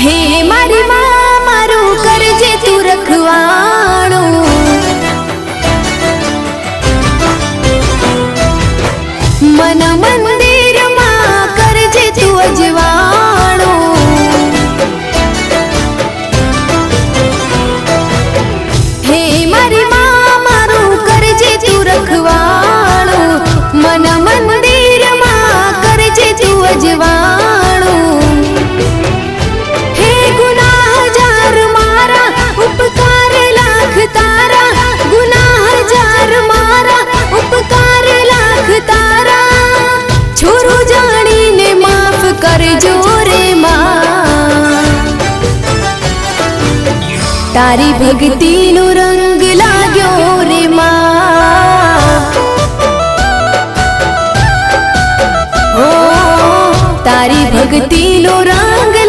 હે મારી માં મારું કરજે તું રખવાણું, મન મંદિરમાં કરજે તું અજવાણું, હે મારી માં મારું કરજે તું રખવાણું, મન મંદિરમાં કરજે તું અજવાણું, હે ગુનાહ હજાર મારા ઉપકાર લાખ તારા, ગુનાહ હજાર મારા ઉપકાર લાખ તારા, છોરું જાણીને માફ કરજો રે માં, તારી ભક્તિનો રંગ લાગ્યો રે માં, ઓ તારી ભક્તિનો રંગ